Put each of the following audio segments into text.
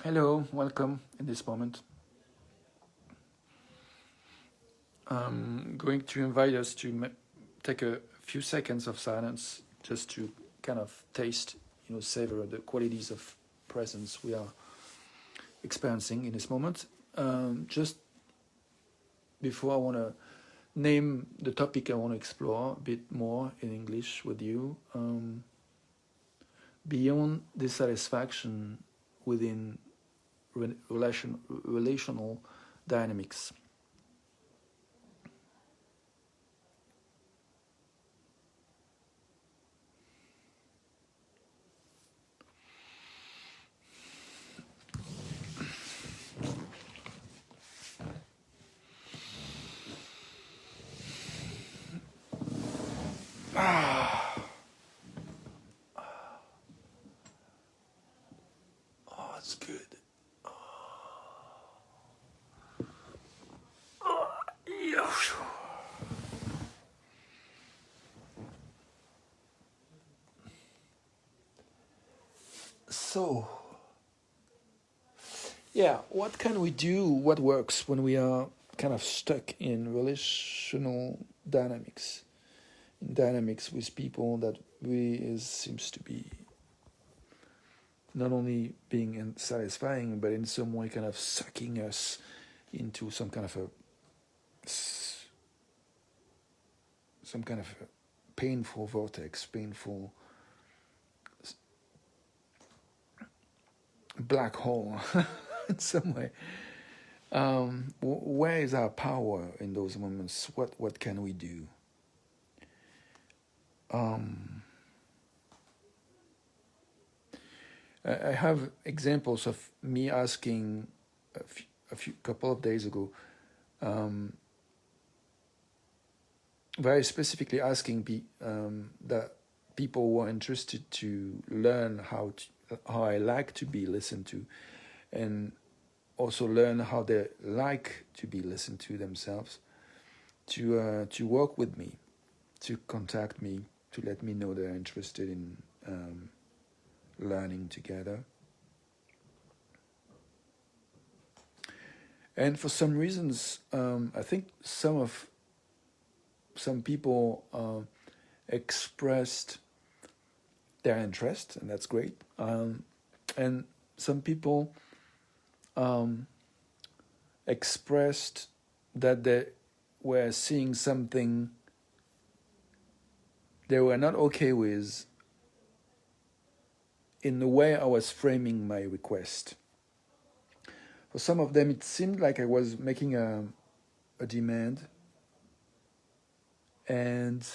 Hello, welcome in this moment. I'm going to invite us to take a few seconds of silence just to kind of taste, savor the qualities of presence we are experiencing in this moment. Just before I want to name the topic I want to explore a bit more in English with you, beyond dissatisfaction within relational dynamics. Oh, it's good. Yeah. So, yeah, what can we do? What works when we are kind of stuck in relational dynamics, in dynamics with people that really seems to be not only being satisfying, but in some way kind of sucking us into some kind of a painful vortex, painful black hole in some way. Where is our power in those moments? What can we do? I have examples of me asking a few couple of days ago, very specifically asking that people were interested to learn how I like to be listened to, and also learn how they like to be listened to themselves, to work with me, to contact me, to let me know they're interested in learning together. And for some reasons, I think some people expressed their interest, and that's great. And some people expressed that they were seeing something they were not okay with in the way I was framing my request. For some of them, it seemed like I was making a demand, and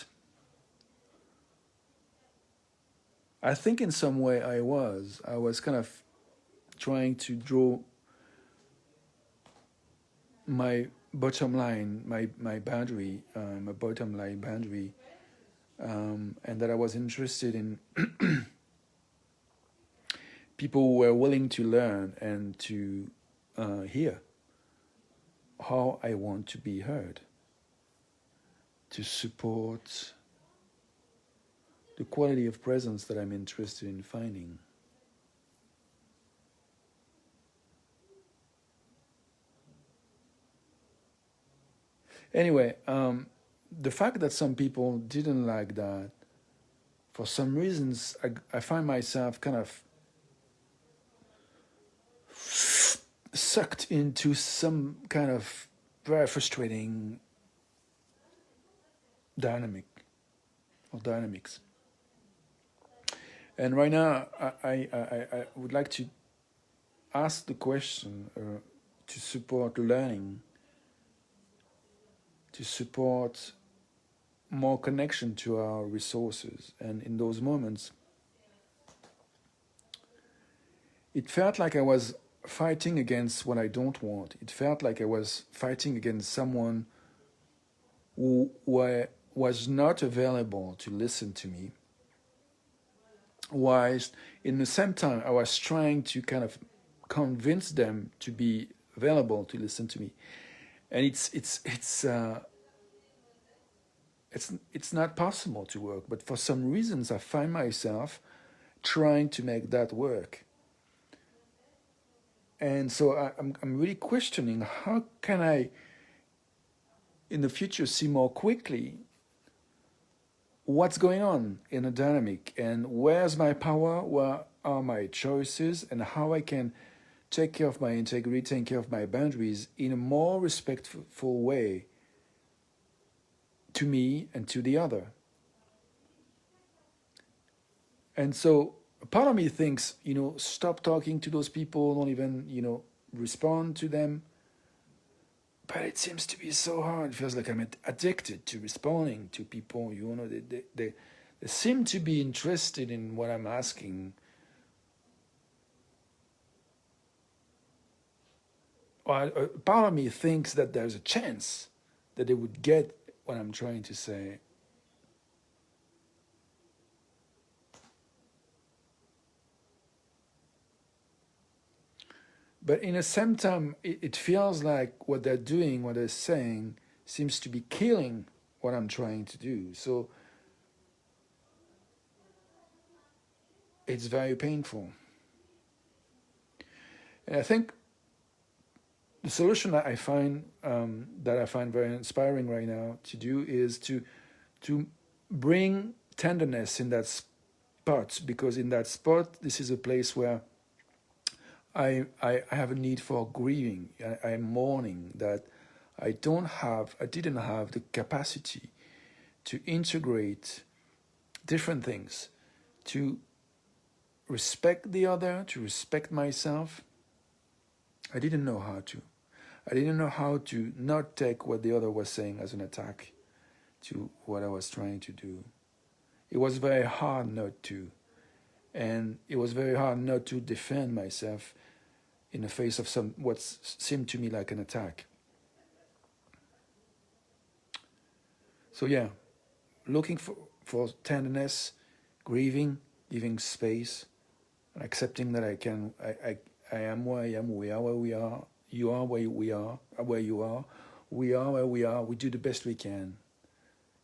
I think in some way I was kind of trying to draw my bottom line, my boundary, my bottom line boundary, and that I was interested in people who were willing to learn and to hear how I want to be heard, to support the quality of presence that I'm interested in finding. Anyway, the fact that some people didn't like that, for some reasons, I find myself kind of sucked into some kind of very frustrating dynamics. And right now, I would like to ask the question to support learning, to support more connection to our resources. And in those moments, it felt like I was fighting against what I don't want. It felt like I was fighting against someone who was not available to listen to me. Whilst in the same time, I was trying to kind of convince them to be available to listen to me. And it's not possible to work, but for some reasons I find myself trying to make that work. And so I'm really questioning, how can I in the future see more quickly what's going on in a dynamic, and where's my power, where are my choices, and how I can take care of my integrity, take care of my boundaries in a more respectful way to me and to the other. And so part of me thinks, stop talking to those people, don't even, respond to them. But it seems to be so hard. It feels like I'm addicted to responding to people. They seem to be interested in what I'm asking. Well, part of me thinks that there's a chance that they would get what I'm trying to say. But in the same time, it feels like what they're doing, what they're saying, seems to be killing what I'm trying to do. So it's very painful. And I think the solution that I find very inspiring right now to do is to bring tenderness in that spot, because in that spot, this is a place where I have a need for grieving. I'm mourning that I didn't have the capacity to integrate different things, to respect the other, to respect myself. I didn't know how to. I didn't know how to not take what the other was saying as an attack to what I was trying to do. It was very hard not to. And it was very hard not to defend myself in the face of what seemed to me like an attack. So yeah, looking for tenderness, grieving, giving space, accepting that I am where I am, we are where we are, you are where we are, where you are, we are where we are, we do the best we can.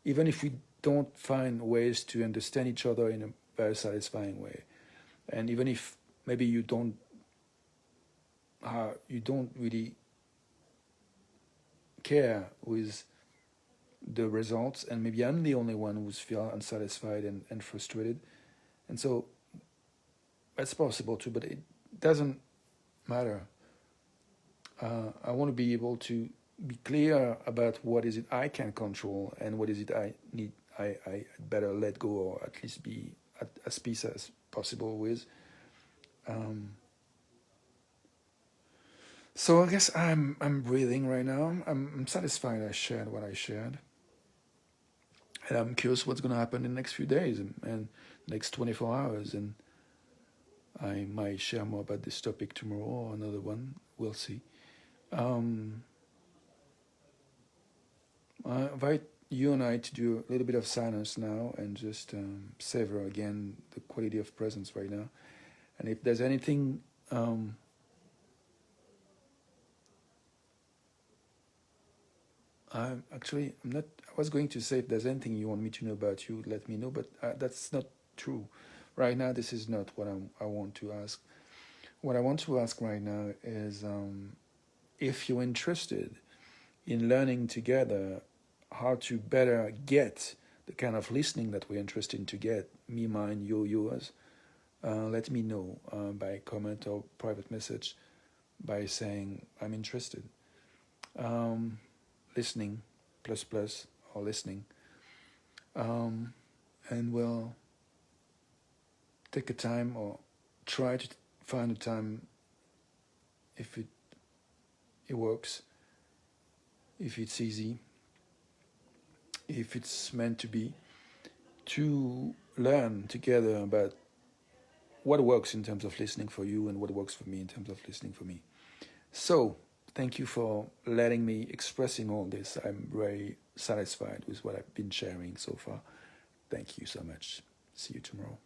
Even if we don't find ways to understand each other in a very satisfying way. And even if maybe you don't really care with the results, and maybe I'm the only one who's feel unsatisfied and frustrated. And so that's possible too, but it doesn't matter. I want to be able to be clear about what is it I can control and what is it I need. I better let go, or at least be at as peace as possible with. So I guess I'm breathing right now. I'm satisfied I shared what I shared, and I'm curious what's going to happen in the next few days and next 24 hours, and I might share more about this topic tomorrow or another one. We'll see. I invite you and I to do a little bit of silence now and just savor again the quality of presence right now. And if there's anything I'm not. I was going to say if there's anything you want me to know about you, let me know. But that's not true. Right now, this is not what I want to ask. What I want to ask right now is if you're interested in learning together how to better get the kind of listening that we're interested in to get, me, mine, you, yours, let me know by comment or private message by saying I'm interested. Listening plus plus or listening. And we'll take a time or try to find a time if it works, if it's easy, if it's meant to be, to learn together about what works in terms of listening for you and what works for me in terms of listening for me. So, thank you for letting me expressing all this. I'm very satisfied with what I've been sharing so far. Thank you so much. See you tomorrow.